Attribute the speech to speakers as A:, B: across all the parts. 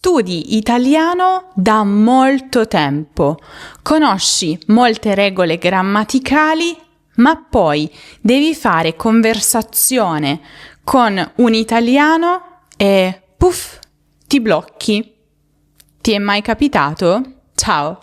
A: studi italiano da molto tempo, conosci molte regole grammaticali, ma poi devi fare conversazione con un italiano e puff, ti blocchi. Ti è mai capitato? Ciao,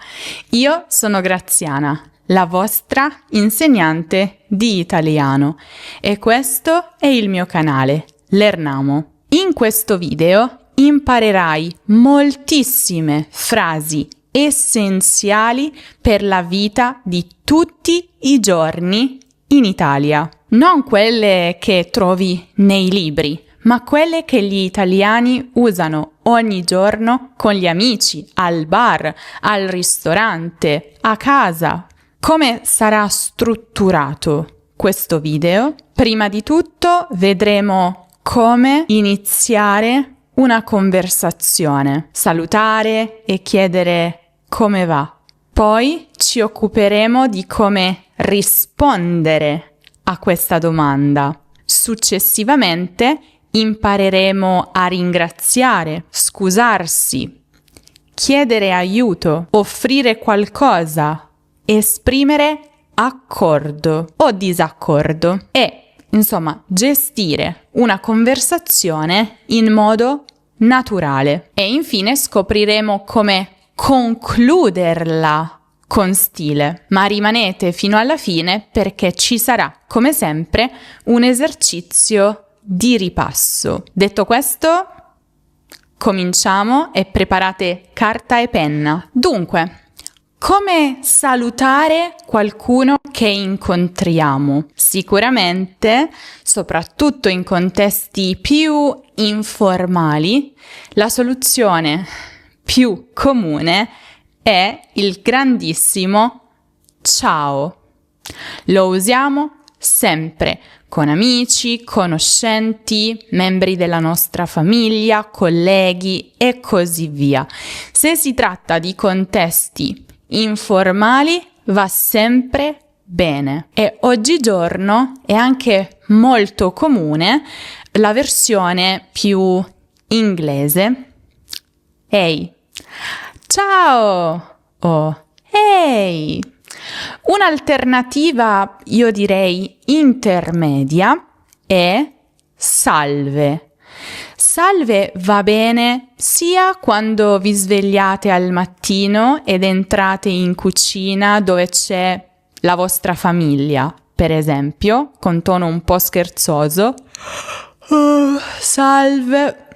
A: io sono Graziana, la vostra insegnante di italiano, e questo è il mio canale, Lernamo. In questo video imparerai moltissime frasi essenziali per la vita di tutti i giorni in Italia. Non quelle che trovi nei libri, ma quelle che gli italiani usano ogni giorno con gli amici, al bar, al ristorante, a casa. Come sarà strutturato questo video? Prima di tutto vedremo come iniziare una conversazione, salutare e chiedere come va. Poi ci occuperemo di come rispondere a questa domanda. Successivamente impareremo a ringraziare, scusarsi, chiedere aiuto, offrire qualcosa, esprimere accordo o disaccordo e, insomma, gestire una conversazione in modo naturale. E infine scopriremo come concluderla con stile, ma rimanete fino alla fine perché ci sarà, come sempre, un esercizio di ripasso. Detto questo, cominciamo e preparate carta e penna. Dunque, come salutare qualcuno che incontriamo? Sicuramente, soprattutto in contesti più informali, la soluzione più comune è il grandissimo ciao. Lo usiamo sempre con amici, conoscenti, membri della nostra famiglia, colleghi e così via. Se si tratta di contesti informali, va sempre bene. E oggigiorno è anche molto comune la versione più inglese. Ehi, ciao! O ehi! Un'alternativa, io direi intermedia, è salve. Salve va bene sia quando vi svegliate al mattino ed entrate in cucina dove c'è la vostra famiglia, per esempio, con tono un po' scherzoso. Salve.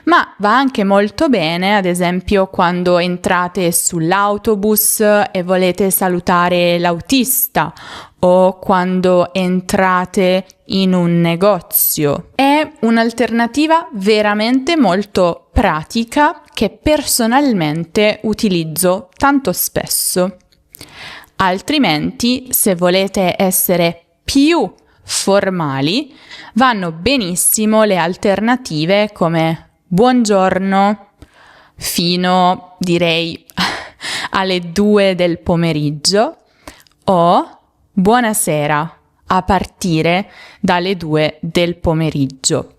A: Ma va anche molto bene, ad esempio, quando entrate sull'autobus e volete salutare l'autista o quando entrate in un negozio. È un'alternativa veramente molto pratica che personalmente utilizzo tanto spesso. Altrimenti, se volete essere più formali, vanno benissimo le alternative come buongiorno fino, direi, alle 2 del pomeriggio o buonasera a partire dalle 2 del pomeriggio.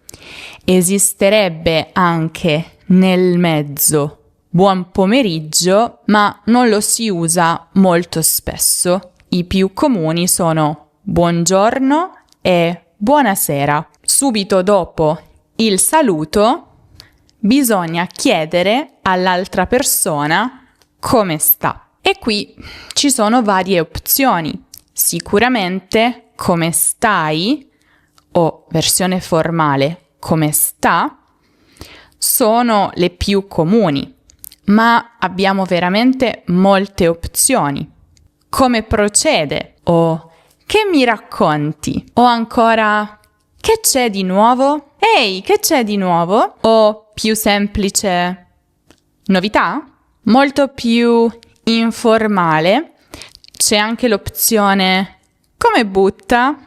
A: Esisterebbe anche nel mezzo buon pomeriggio, ma non lo si usa molto spesso. I più comuni sono buongiorno e buonasera. Subito dopo il saluto bisogna chiedere all'altra persona come sta. E qui ci sono varie opzioni. Sicuramente come stai o versione formale come sta sono le più comuni, ma abbiamo veramente molte opzioni. Come procede? O che mi racconti? O ancora che c'è di nuovo? Ehi, che c'è di nuovo? O più semplice, novità? Molto più informale c'è anche l'opzione come butta,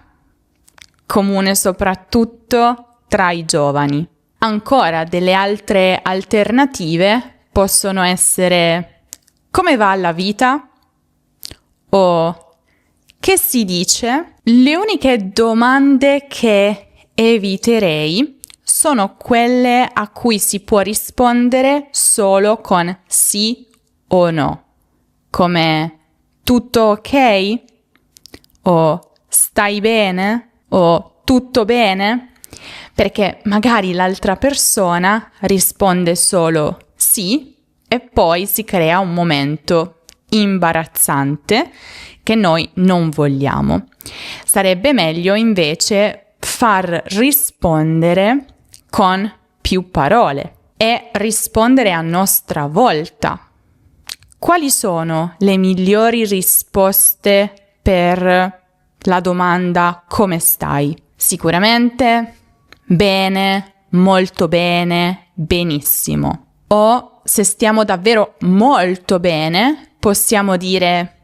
A: comune soprattutto tra i giovani. Ancora delle altre alternative possono essere come va la vita o che si dice. Le uniche domande che eviterei sono quelle a cui si può rispondere solo con sì o no, come tutto ok? O stai bene? O tutto bene? Perché magari l'altra persona risponde solo sì e poi si crea un momento imbarazzante che noi non vogliamo. Sarebbe meglio invece far rispondere con più parole e rispondere a nostra volta. Quali sono le migliori risposte per la domanda come stai? Sicuramente bene, molto bene, benissimo. O se stiamo davvero molto bene, possiamo dire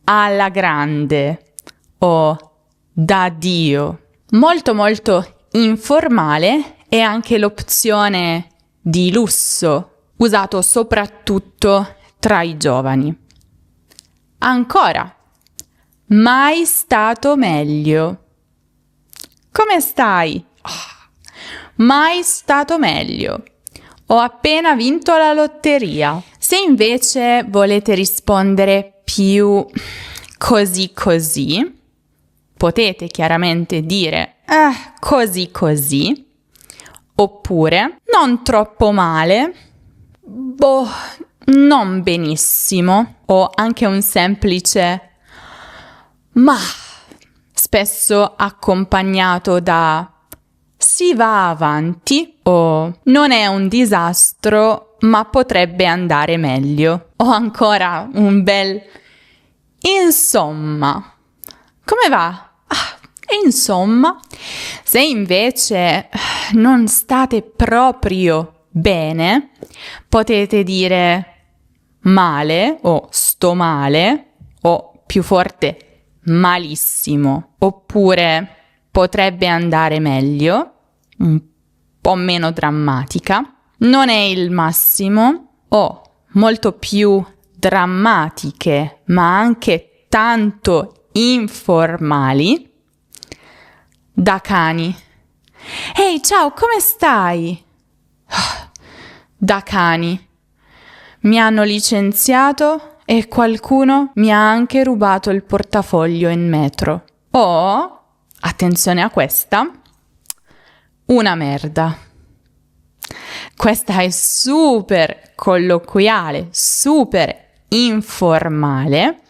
A: alla grande o da Dio. Molto molto informale è anche l'opzione di lusso, usato soprattutto tra i giovani. Ancora, mai stato meglio. Come stai? Mai stato meglio. Ho appena vinto la lotteria. Se invece volete rispondere più così così, potete chiaramente dire così così, oppure non troppo male, non benissimo, o anche un semplice ma, spesso accompagnato da si va avanti o non è un disastro ma potrebbe andare meglio, o ancora un bel insomma. Come va? Insomma. Se invece non state proprio bene, potete dire male o sto male o più forte malissimo, oppure potrebbe andare meglio, un po' meno drammatica, non è il massimo o molto più drammatiche ma anche tanto informali, da cani. Ehi, ciao, come stai? Da cani. Mi hanno licenziato e qualcuno mi ha anche rubato il portafoglio in metro. O, attenzione a questa, una merda. Questa è super colloquiale, super informale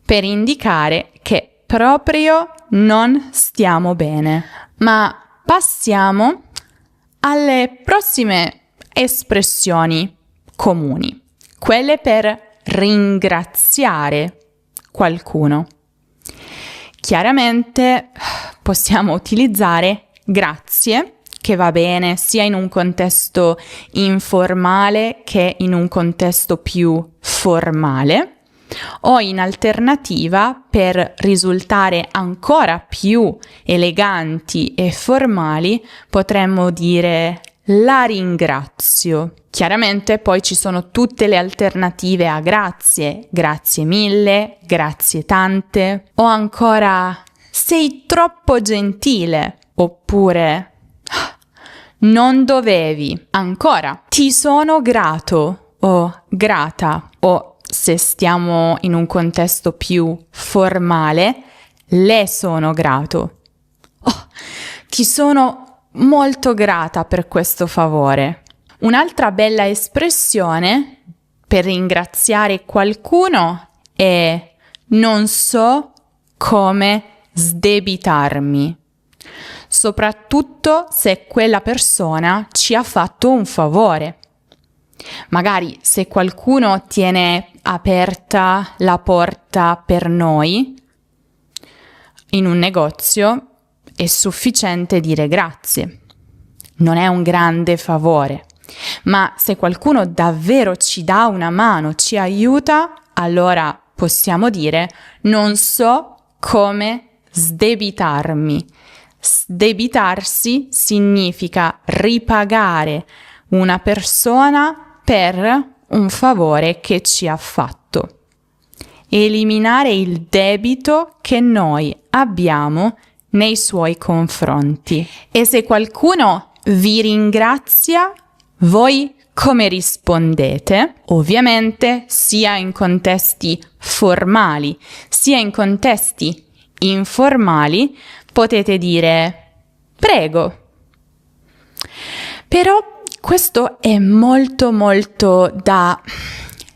A: per indicare che proprio non stiamo bene. Ma passiamo alle prossime espressioni comuni, quelle per ringraziare qualcuno. Chiaramente possiamo utilizzare grazie, che va bene sia in un contesto informale che in un contesto più formale, o in alternativa, per risultare ancora più eleganti e formali, potremmo dire la ringrazio. Chiaramente poi ci sono tutte le alternative a grazie, grazie mille, grazie tante, o ancora sei troppo gentile, oppure non dovevi, ancora ti sono grato o grata, o se stiamo in un contesto più formale, le sono grato. Ti sono molto grata per questo favore. Un'altra bella espressione per ringraziare qualcuno è non so come sdebitarmi, soprattutto se quella persona ci ha fatto un favore. Magari se qualcuno tiene aperta la porta per noi in un negozio, è sufficiente dire grazie. Non è un grande favore, ma se qualcuno davvero ci dà una mano, ci aiuta, allora possiamo dire non so come sdebitarmi. Sdebitarsi significa ripagare una persona per un favore che ci ha fatto. Eliminare il debito che noi abbiamo nei suoi confronti. E se qualcuno vi ringrazia, voi come rispondete? Ovviamente sia in contesti formali sia in contesti informali potete dire prego. Però questo è molto da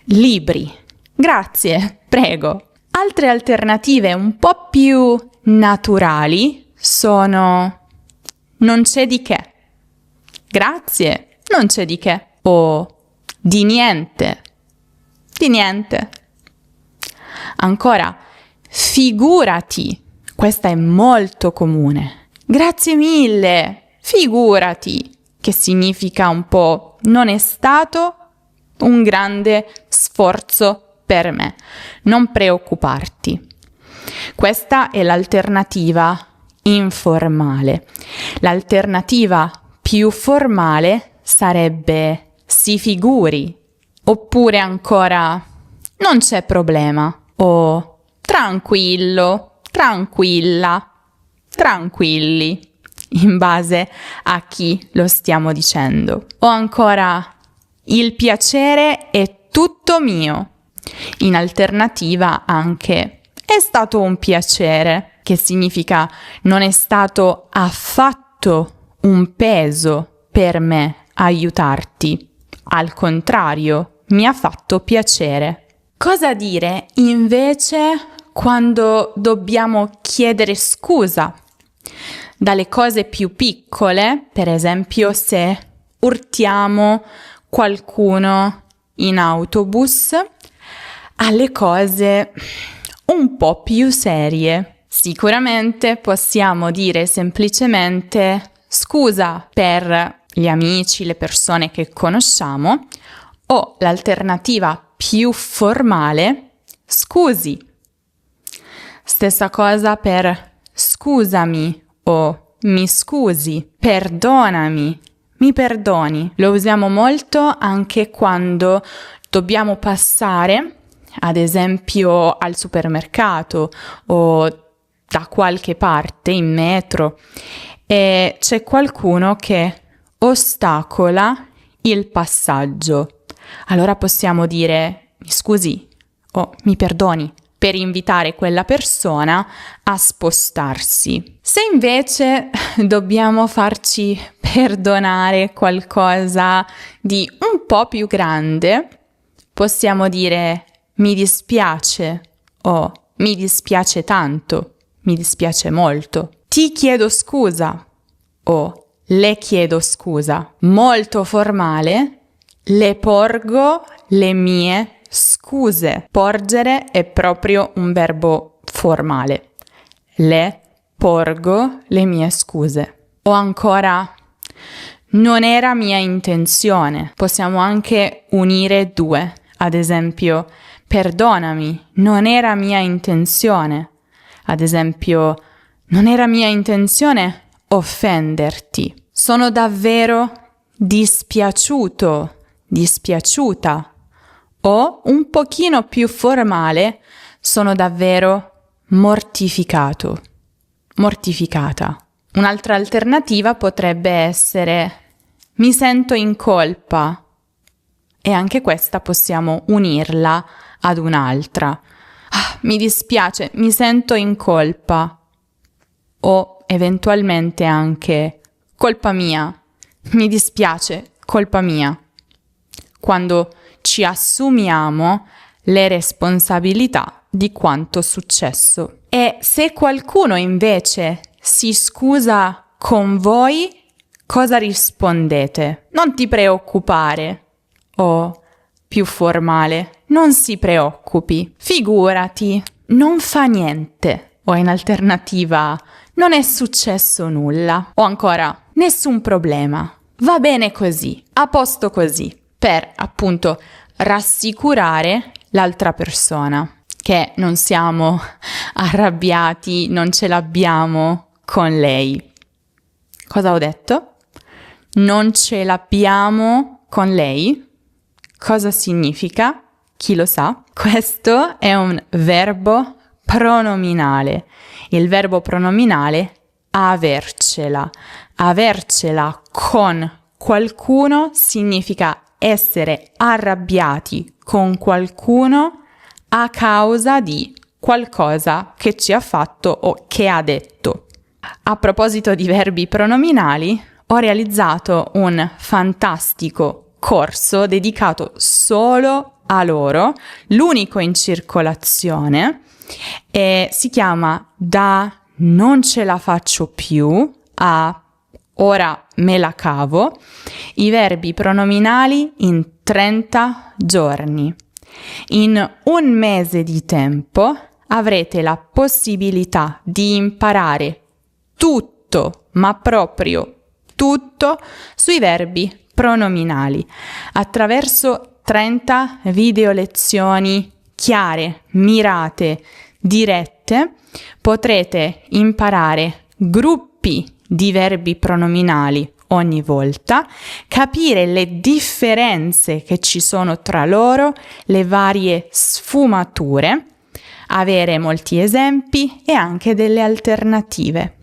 A: libri. Grazie, prego. Altre alternative un po' più naturali sono non c'è di che. Grazie, non c'è di che. O di niente. Di niente. Ancora, figurati. Questa è molto comune. Grazie mille. Figurati. Che significa un po' non è stato un grande sforzo per me. Non preoccuparti. Questa è l'alternativa informale. L'alternativa più formale sarebbe si figuri, oppure ancora non c'è problema, o tranquillo, tranquilla, tranquilli, in base a chi lo stiamo dicendo. O ancora il piacere è tutto mio. In alternativa anche è stato un piacere, che significa non è stato affatto un peso per me aiutarti. Al contrario, mi ha fatto piacere. Cosa dire invece quando dobbiamo chiedere scusa? Dalle cose più piccole, per esempio se urtiamo qualcuno in autobus, alle cose un po' più serie. Sicuramente possiamo dire semplicemente scusa per gli amici, le persone che conosciamo, o l'alternativa più formale, scusi. Stessa cosa per scusami o mi scusi, perdonami, mi perdoni. Lo usiamo molto anche quando dobbiamo passare, ad esempio al supermercato o da qualche parte in metro e c'è qualcuno che ostacola il passaggio. Allora possiamo dire mi scusi o mi perdoni per invitare quella persona a spostarsi. Se invece dobbiamo farci perdonare qualcosa di un po' più grande, possiamo dire mi dispiace o mi dispiace tanto, mi dispiace molto. Ti chiedo scusa o le chiedo scusa. Molto formale, le porgo le mie scuse. Porgere è proprio un verbo formale. Le porgo le mie scuse. O ancora, non era mia intenzione. Possiamo anche unire due. Ad esempio, perdonami, non era mia intenzione. Ad esempio, non era mia intenzione offenderti. Sono davvero dispiaciuto, dispiaciuta. O, un pochino più formale, sono davvero mortificato, mortificata. Un'altra alternativa potrebbe essere mi sento in colpa. E anche questa possiamo unirla ad un'altra. Mi dispiace, mi sento in colpa. O eventualmente anche colpa mia, mi dispiace, colpa mia. Quando ci assumiamo le responsabilità di quanto successo. E se qualcuno invece si scusa con voi, cosa rispondete? Non ti preoccupare. O più formale, non si preoccupi, figurati, non fa niente. O in alternativa, non è successo nulla. O ancora, nessun problema, va bene così, a posto così. Per appunto rassicurare l'altra persona che non siamo arrabbiati, non ce l'abbiamo con lei. Cosa ho detto? Non ce l'abbiamo con lei? Cosa significa? Chi lo sa? Questo è un verbo pronominale. Il verbo pronominale avercela. Avercela con qualcuno significa essere arrabbiati con qualcuno a causa di qualcosa che ci ha fatto o che ha detto. A proposito di verbi pronominali, ho realizzato un fantastico corso dedicato solo a loro, l'unico in circolazione, e si chiama Da non ce la faccio più a ora me la cavo, i verbi pronominali in 30 giorni. In un mese di tempo avrete la possibilità di imparare tutto, ma proprio tutto, sui verbi pronominali attraverso 30 video lezioni chiare, mirate, dirette. Potrete imparare gruppi di verbi pronominali ogni volta, capire le differenze che ci sono tra loro, le varie sfumature, avere molti esempi e anche delle alternative.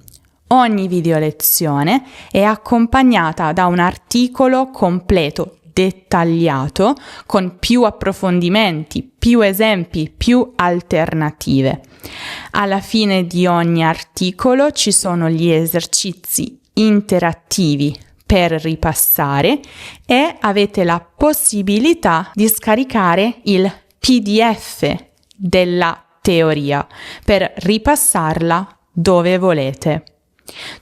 A: Ogni video lezione è accompagnata da un articolo completo, dettagliato, con più approfondimenti, più esempi, più alternative. Alla fine di ogni articolo ci sono gli esercizi interattivi per ripassare e avete la possibilità di scaricare il PDF della teoria per ripassarla dove volete.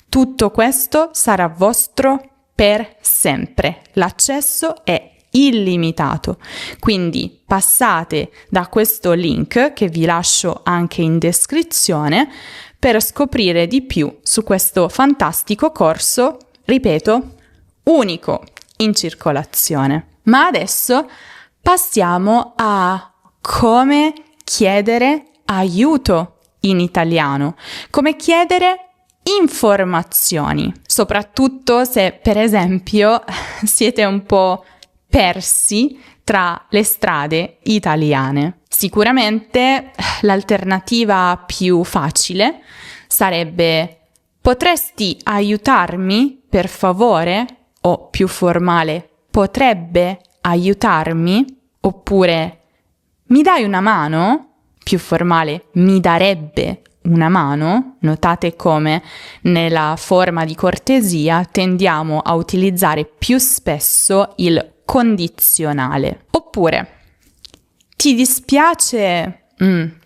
A: Tutto questo sarà vostro per sempre. L'accesso è illimitato, quindi passate da questo link che vi lascio anche in descrizione per scoprire di più su questo fantastico corso, ripeto, unico in circolazione. Ma adesso passiamo a come chiedere aiuto in italiano, come chiedere informazioni, soprattutto se per esempio siete un po' persi tra le strade italiane. Sicuramente l'alternativa più facile sarebbe: potresti aiutarmi per favore? O più formale, potrebbe aiutarmi? Oppure mi dai una mano? Più formale, mi darebbe una mano. Notate come nella forma di cortesia tendiamo a utilizzare più spesso il condizionale. Oppure ti dispiace?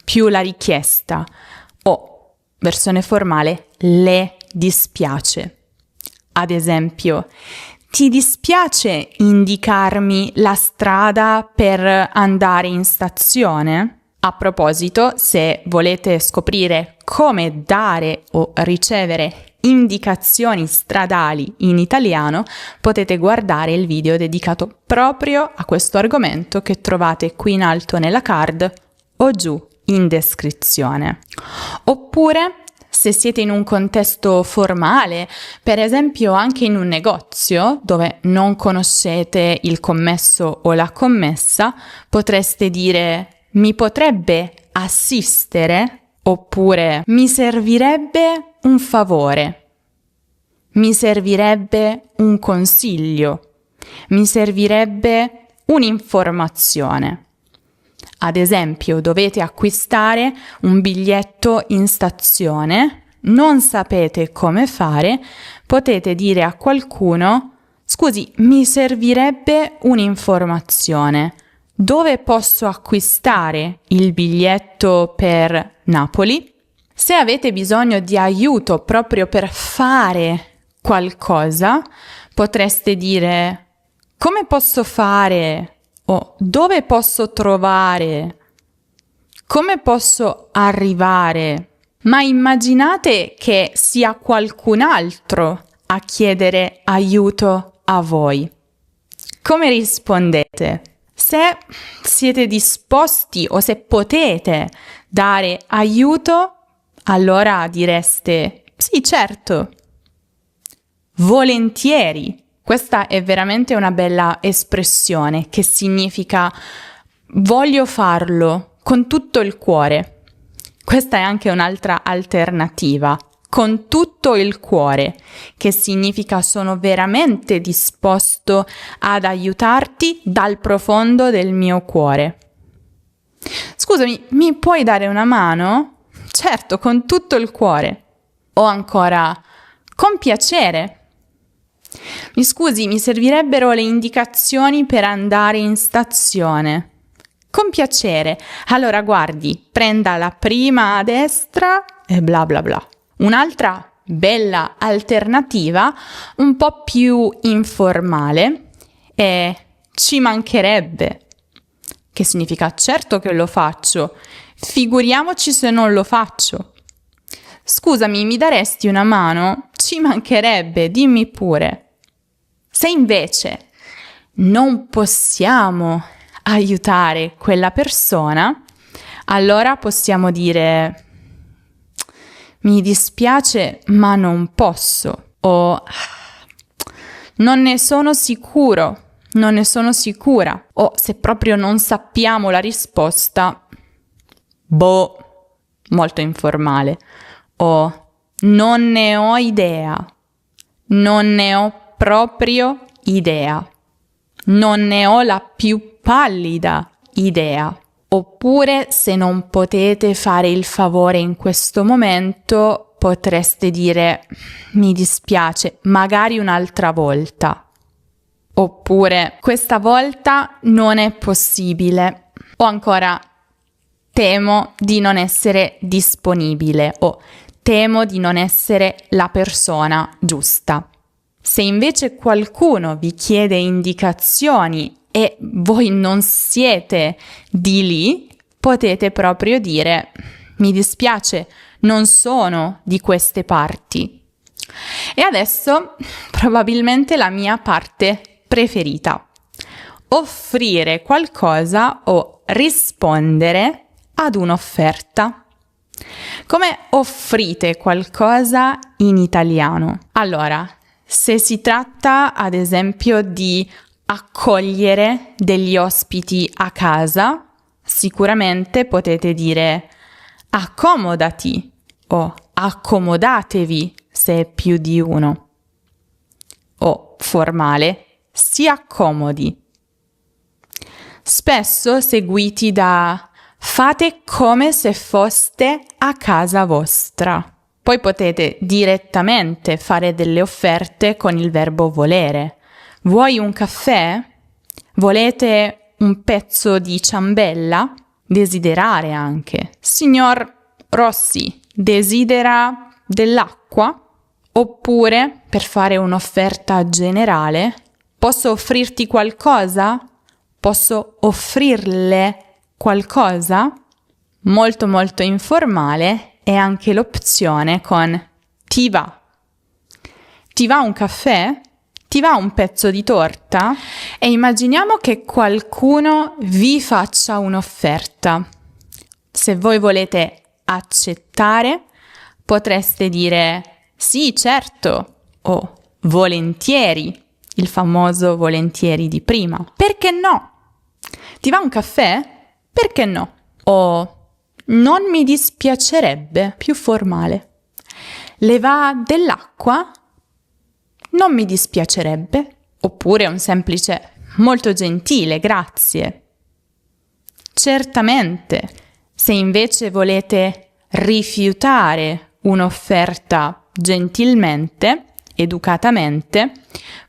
A: Più la richiesta. O versione formale, le dispiace. Ad esempio, ti dispiace indicarmi la strada per andare in stazione? A proposito, se volete scoprire come dare o ricevere indicazioni stradali in italiano, potete guardare il video dedicato proprio a questo argomento che trovate qui in alto nella card o giù in descrizione. Oppure, se siete in un contesto formale, per esempio anche in un negozio dove non conoscete il commesso o la commessa, potreste dire: mi potrebbe assistere? Oppure mi servirebbe un favore, mi servirebbe un consiglio, mi servirebbe un'informazione. Ad esempio, dovete acquistare un biglietto in stazione, non sapete come fare, potete dire a qualcuno: scusi, mi servirebbe un'informazione. Dove posso acquistare il biglietto per Napoli? Se avete bisogno di aiuto proprio per fare qualcosa, potreste dire: come posso fare? O dove posso trovare? Come posso arrivare? Ma immaginate che sia qualcun altro a chiedere aiuto a voi. Come rispondete? Se siete disposti o se potete dare aiuto, allora direste: sì, certo, volentieri. Questa è veramente una bella espressione che significa voglio farlo con tutto il cuore. Questa è anche un'altra alternativa, con tutto il cuore, che significa sono veramente disposto ad aiutarti dal profondo del mio cuore. Scusami, mi puoi dare una mano? Certo, con tutto il cuore. O ancora, con piacere. Mi scusi, mi servirebbero le indicazioni per andare in stazione. Con piacere. Allora guardi, prenda la prima a destra e bla bla bla. Un'altra bella alternativa, un po' più informale, è ci mancherebbe. Che significa certo che lo faccio, figuriamoci se non lo faccio. Scusami, mi daresti una mano? Ci mancherebbe, dimmi pure. Se invece non possiamo aiutare quella persona, allora possiamo dire mi dispiace ma non posso o non ne sono sicuro. Non ne sono sicura. O se proprio non sappiamo la risposta, molto informale. O non ne ho idea. Non ne ho proprio idea. Non ne ho la più pallida idea. Oppure se non potete fare il favore in questo momento, potreste dire mi dispiace, magari un'altra volta. Oppure questa volta non è possibile. O ancora temo di non essere disponibile o temo di non essere la persona giusta. Se invece qualcuno vi chiede indicazioni e voi non siete di lì, potete proprio dire mi dispiace, non sono di queste parti. E adesso probabilmente la mia parte preferita. Offrire qualcosa o rispondere ad un'offerta. Come offrite qualcosa in italiano? Allora, se si tratta ad esempio di accogliere degli ospiti a casa, sicuramente potete dire accomodati o accomodatevi se è più di uno. O formale, si accomodi. Spesso seguiti da fate come se foste a casa vostra. Poi potete direttamente fare delle offerte con il verbo volere. Vuoi un caffè? Volete un pezzo di ciambella? Desiderare anche. Signor Rossi, desidera dell'acqua? Oppure, per fare un'offerta generale, posso offrirti qualcosa? Posso offrirle qualcosa? Molto molto informale è anche l'opzione con ti va. Ti va un caffè? Ti va un pezzo di torta? E immaginiamo che qualcuno vi faccia un'offerta. Se voi volete accettare, potreste dire sì, certo, o volentieri, il famoso volentieri di prima. Perché no? Ti va un caffè? Perché no? O non mi dispiacerebbe, più formale. Le va dell'acqua? Non mi dispiacerebbe. Oppure un semplice molto gentile, grazie. Certamente, se invece volete rifiutare un'offerta gentilmente, educatamente,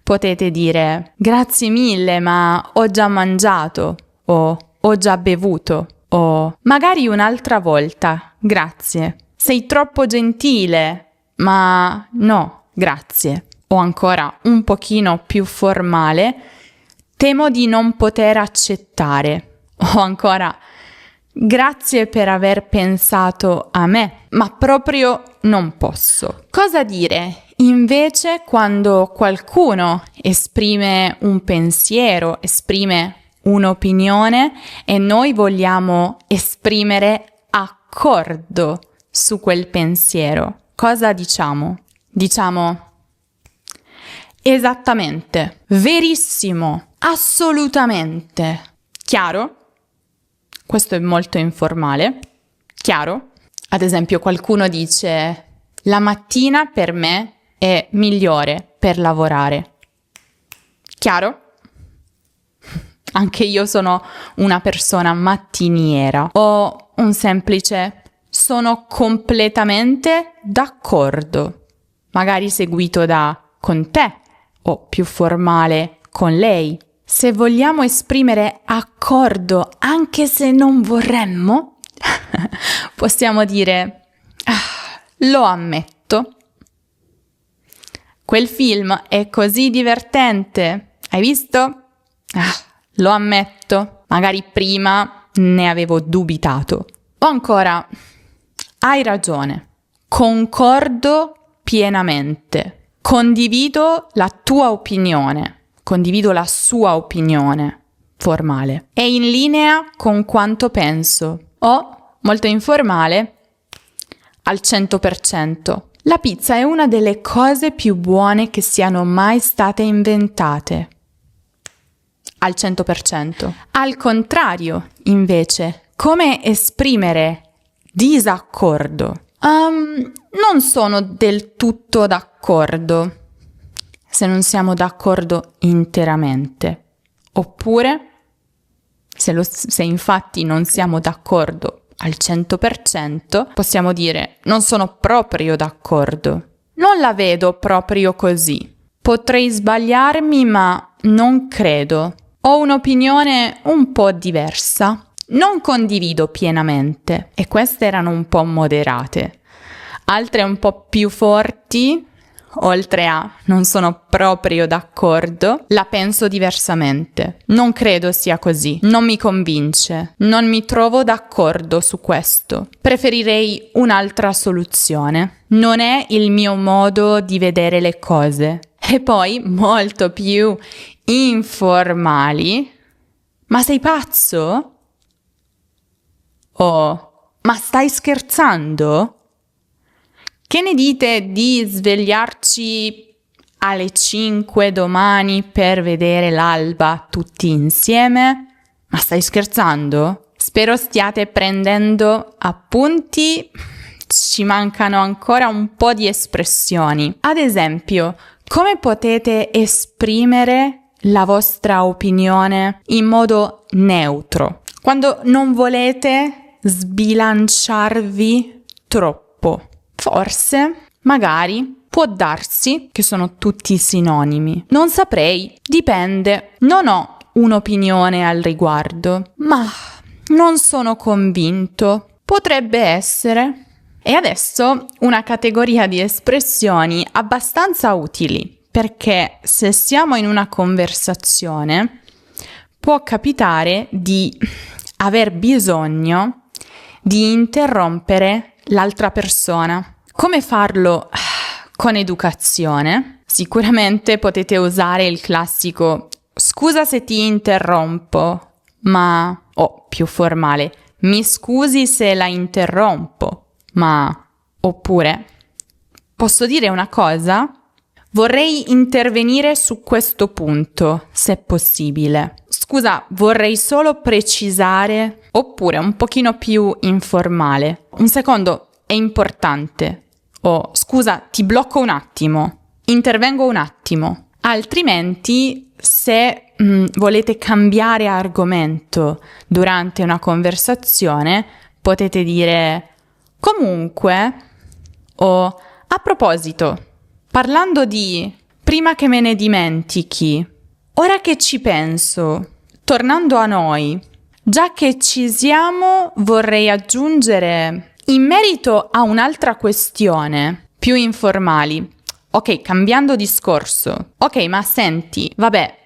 A: potete dire grazie mille, ma ho già mangiato o ho già bevuto o magari un'altra volta, grazie. Sei troppo gentile, ma no, grazie. O ancora un pochino più formale, temo di non poter accettare. O ancora grazie per aver pensato a me, ma proprio non posso. Cosa dire invece quando qualcuno esprime un pensiero, esprime un'opinione e noi vogliamo esprimere accordo su quel pensiero? Cosa diciamo? Diciamo esattamente, verissimo, assolutamente. Chiaro? Questo è molto informale. Chiaro? Ad esempio, qualcuno dice La mattina per me è migliore per lavorare. Chiaro? Anche io sono una persona mattiniera. O un semplice sono completamente d'accordo, magari seguito da con te o più formale con lei. Se vogliamo esprimere accordo anche se non vorremmo, possiamo dire lo ammetto. Quel film è così divertente, hai visto? Lo ammetto, magari prima ne avevo dubitato. O ancora, hai ragione, concordo pienamente, condivido la tua opinione, condivido la sua opinione formale. È in linea con quanto penso. O, molto informale, al 100%. La pizza è una delle cose più buone che siano mai state inventate. Al 100%. Al contrario, invece, come esprimere disaccordo? Non sono del tutto d'accordo, se non siamo d'accordo interamente. Oppure, se infatti non siamo d'accordo al 100%, possiamo dire non sono proprio d'accordo. Non la vedo proprio così. Potrei sbagliarmi, ma non credo. Ho un'opinione un po' diversa. Non condivido pienamente. E queste erano un po' moderate. Altre un po' più forti, oltre a non sono proprio d'accordo, la penso diversamente. Non credo sia così. Non mi convince. Non mi trovo d'accordo su questo. Preferirei un'altra soluzione. Non è il mio modo di vedere le cose. E poi, molto più informali. Ma sei pazzo? Oh, ma stai scherzando? Che ne dite di svegliarci alle 5 domani per vedere l'alba tutti insieme? Ma stai scherzando? Spero stiate prendendo appunti. Ci mancano ancora un po' di espressioni. Ad esempio, come potete esprimere la vostra opinione in modo neutro? Quando non volete sbilanciarvi troppo. Forse, magari, può darsi che sono tutti sinonimi. Non saprei, dipende. Non ho un'opinione al riguardo, ma non sono convinto. Potrebbe essere. E adesso una categoria di espressioni abbastanza utili, perché se siamo in una conversazione può capitare di aver bisogno di interrompere l'altra persona. Come farlo con educazione? Sicuramente potete usare il classico scusa se ti interrompo, ma più formale, mi scusi se la interrompo, ma oppure posso dire una cosa? Vorrei intervenire su questo punto, se possibile. Scusa, vorrei solo precisare, oppure un pochino più informale. Un secondo, è importante. Scusa, ti blocco un attimo. Intervengo un attimo. Altrimenti, se volete cambiare argomento durante una conversazione, potete dire comunque o a proposito, parlando di prima che me ne dimentichi, ora che ci penso, tornando a noi, già che ci siamo, vorrei aggiungere in merito a un'altra questione, più informali. Ok, cambiando discorso. Ok, ma senti, vabbè,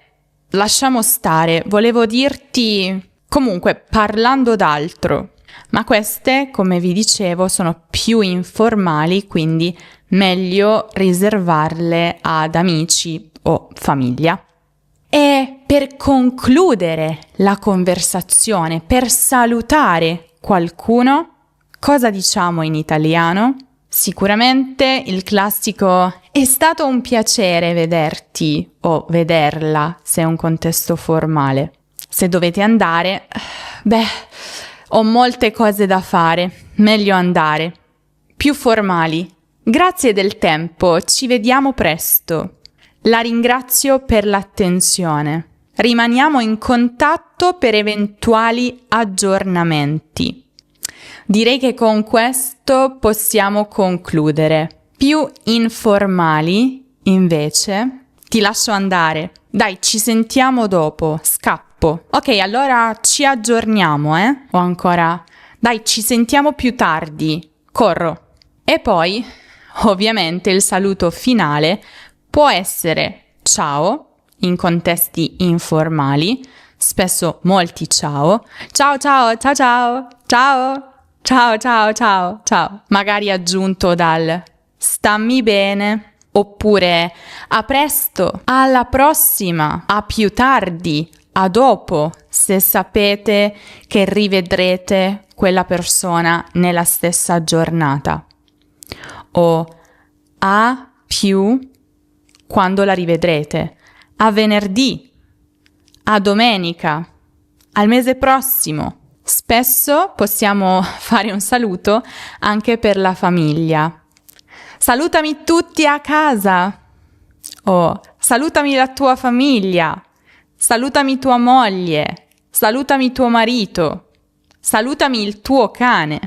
A: lasciamo stare, volevo dirti comunque parlando d'altro. Ma queste, come vi dicevo, sono più informali, quindi meglio riservarle ad amici o famiglia. E per concludere la conversazione, per salutare qualcuno, cosa diciamo in italiano? Sicuramente il classico è stato un piacere vederti o vederla se è un contesto formale. Se dovete andare, ho molte cose da fare, meglio andare. Più formali, Grazie del tempo, ci vediamo presto. La ringrazio per l'attenzione. Rimaniamo in contatto per eventuali aggiornamenti. Direi che con questo possiamo concludere. Più informali, invece, ti lascio andare. Dai, ci sentiamo dopo. Scappo. Ok, allora ci aggiorniamo, O ancora... Dai, ci sentiamo più tardi. Corro. E poi, ovviamente, il saluto finale può essere ciao, in contesti informali, spesso molti ciao. Ciao, ciao, ciao, ciao, ciao, ciao, ciao, ciao, ciao. Magari aggiunto dal stammi bene, oppure a presto, alla prossima, a più tardi, a dopo, se sapete che rivedrete quella persona nella stessa giornata, o a più quando la rivedrete, a venerdì, a domenica, al mese prossimo. Spesso possiamo fare un saluto anche per la famiglia. Salutami tutti a casa, o salutami la tua famiglia, salutami tua moglie, salutami tuo marito, salutami il tuo cane,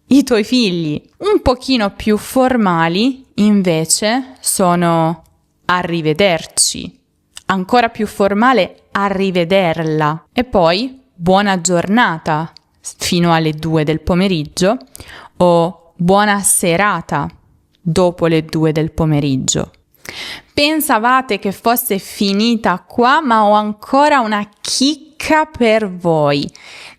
A: i tuoi figli. Un pochino più formali, invece, sono arrivederci. Ancora più formale, arrivederla. E poi, buona giornata, fino alle 2 del pomeriggio, o buona serata, dopo le 2 del pomeriggio. Pensavate che fosse finita qua, ma ho ancora una chicca per voi,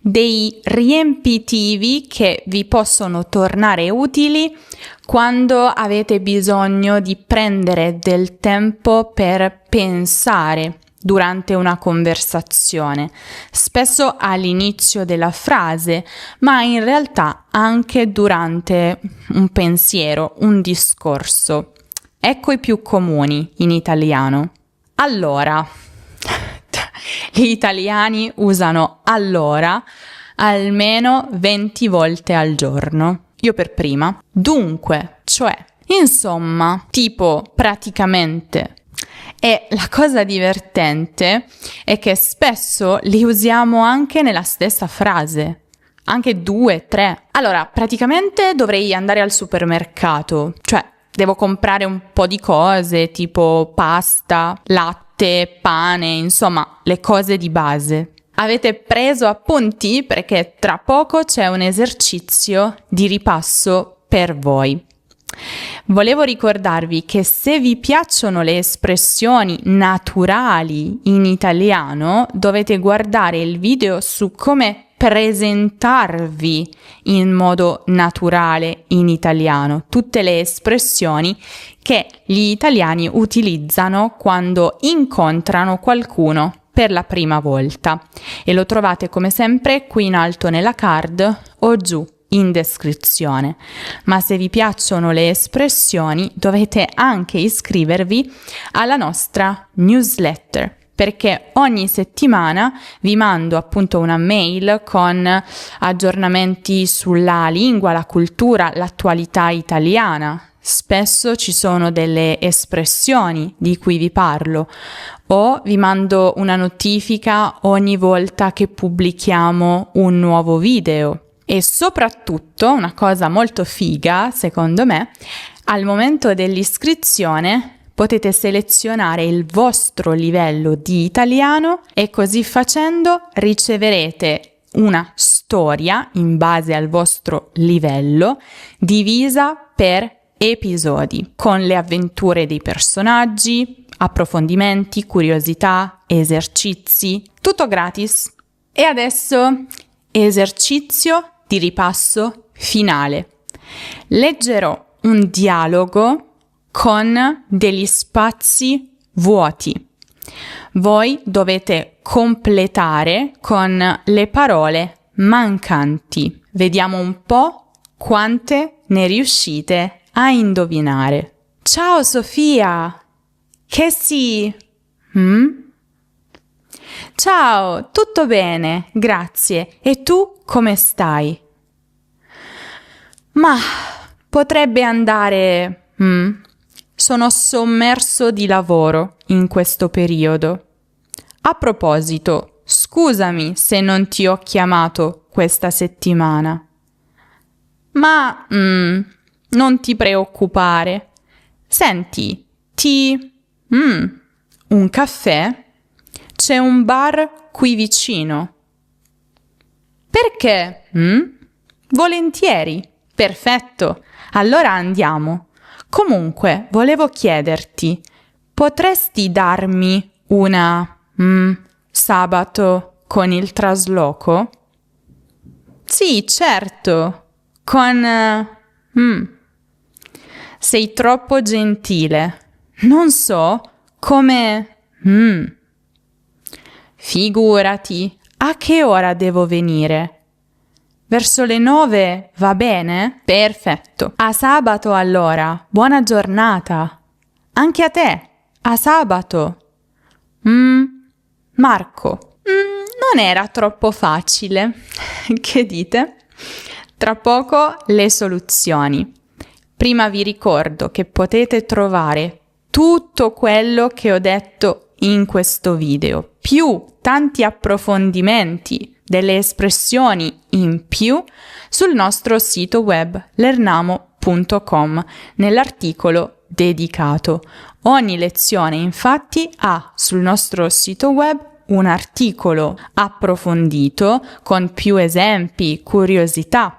A: dei riempitivi che vi possono tornare utili quando avete bisogno di prendere del tempo per pensare durante una conversazione, spesso all'inizio della frase, ma in realtà anche durante un pensiero, un discorso. Ecco i più comuni in italiano. Allora, gli italiani usano allora almeno 20 volte al giorno. Io per prima. Dunque, cioè, insomma, tipo, praticamente. E la cosa divertente è che spesso li usiamo anche nella stessa frase. Anche 2, 3. Allora, praticamente dovrei andare al supermercato, cioè devo comprare un po' di cose, tipo pasta, latte, pane, insomma, le cose di base. Avete preso appunti perché tra poco c'è un esercizio di ripasso per voi. Volevo ricordarvi che se vi piacciono le espressioni naturali in italiano, dovete guardare il video su come presentarvi in modo naturale in italiano, tutte le espressioni che gli italiani utilizzano quando incontrano qualcuno per la prima volta, e lo trovate come sempre qui in alto nella card o giù in descrizione. Ma se vi piacciono le espressioni dovete anche iscrivervi alla nostra newsletter, perché ogni settimana vi mando appunto una mail con aggiornamenti sulla lingua, la cultura, l'attualità italiana. Spesso ci sono delle espressioni di cui vi parlo, o vi mando una notifica ogni volta che pubblichiamo un nuovo video. E soprattutto, una cosa molto figa, secondo me, al momento dell'iscrizione potete selezionare il vostro livello di italiano e così facendo riceverete una storia in base al vostro livello divisa per episodi, con le avventure dei personaggi, approfondimenti, curiosità, esercizi, tutto gratis. E adesso esercizio di ripasso finale. Leggerò un dialogo con degli spazi vuoti. Voi dovete completare con le parole mancanti. Vediamo un po' quante ne riuscite a indovinare. Ciao Sofia! Che sì? Ciao, tutto bene, grazie. E tu come stai? Ma potrebbe andare Sono sommerso di lavoro in questo periodo. A proposito, scusami se non ti ho chiamato questa settimana. Ma non ti preoccupare. Senti, un caffè? C'è un bar qui vicino. Perché? Volentieri. Perfetto. Allora andiamo. Comunque, volevo chiederti, potresti darmi una sabato con il trasloco? Sì, certo. Sei troppo gentile. Non so come... Figurati, a che ora devo venire? Verso le 9 va bene? Perfetto. A sabato allora. Buona giornata. Anche a te. A sabato. Marco. Non era troppo facile. Che dite? Tra poco le soluzioni. Prima vi ricordo che potete trovare tutto quello che ho detto in questo video, più tanti approfondimenti delle espressioni in più sul nostro sito web lernamo.com nell'articolo dedicato. Ogni lezione infatti ha sul nostro sito web un articolo approfondito con più esempi, curiosità.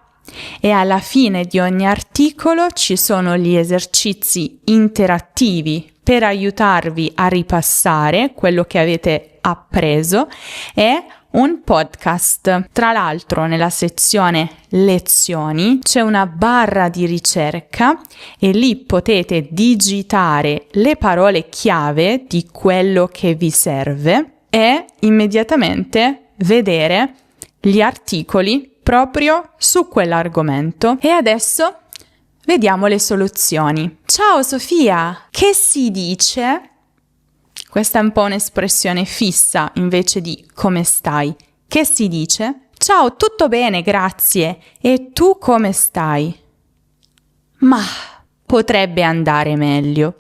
A: E alla fine di ogni articolo ci sono gli esercizi interattivi per aiutarvi a ripassare quello che avete appreso e un podcast. Tra l'altro, nella sezione lezioni c'è una barra di ricerca e lì potete digitare le parole chiave di quello che vi serve e immediatamente vedere gli articoli proprio su quell'argomento. E adesso vediamo le soluzioni. Ciao Sofia, che si dice? Questa è un po' un'espressione fissa invece di come stai. Che si dice? Ciao, tutto bene, grazie. E tu come stai? Ma potrebbe andare meglio.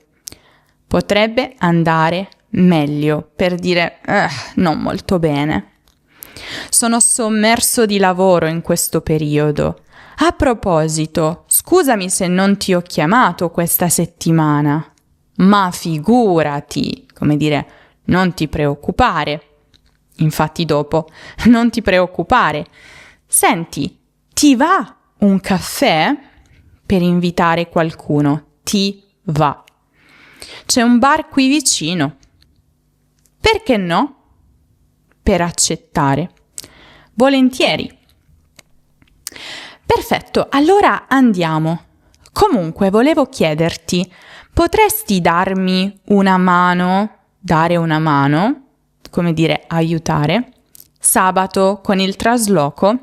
A: Potrebbe andare meglio, per dire non molto bene. Sono sommerso di lavoro in questo periodo. A proposito, scusami se non ti ho chiamato questa settimana. Ma figurati, come dire, non ti preoccupare. Infatti dopo, non ti preoccupare. Senti, ti va un caffè? Per invitare qualcuno. Ti va. C'è un bar qui vicino. Perché no? Per accettare. Volentieri. Perfetto, allora andiamo. Comunque volevo chiederti, potresti darmi una mano, dare una mano, come dire aiutare, sabato con il trasloco?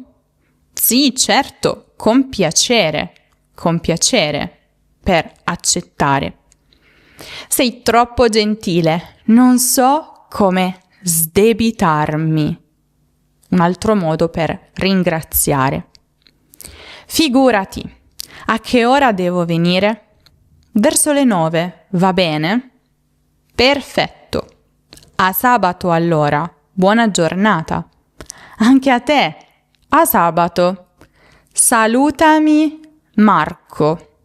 A: Sì, certo, con piacere, per accettare. Sei troppo gentile, non so come sdebitarmi. Un altro modo per ringraziare. Figurati, a che ora devo venire? Verso le 9, va bene? Perfetto. A sabato allora, buona giornata. Anche a te, a sabato. Salutami Marco.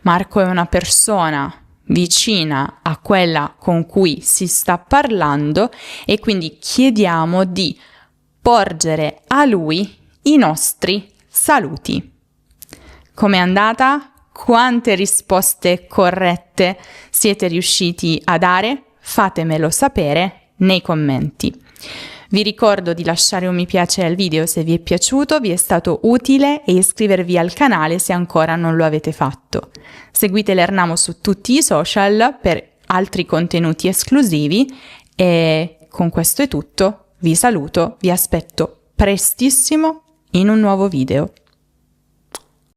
A: Marco è una persona vicina a quella con cui si sta parlando e quindi chiediamo di porgere a lui i nostri saluti. Com'è andata? Quante risposte corrette siete riusciti a dare? Fatemelo sapere nei commenti. Vi ricordo di lasciare un mi piace al video se vi è piaciuto, vi è stato utile e iscrivervi al canale se ancora non lo avete fatto. Seguite Lernamo su tutti i social per altri contenuti esclusivi e con questo è tutto. Vi saluto, vi aspetto prestissimo in un nuovo video.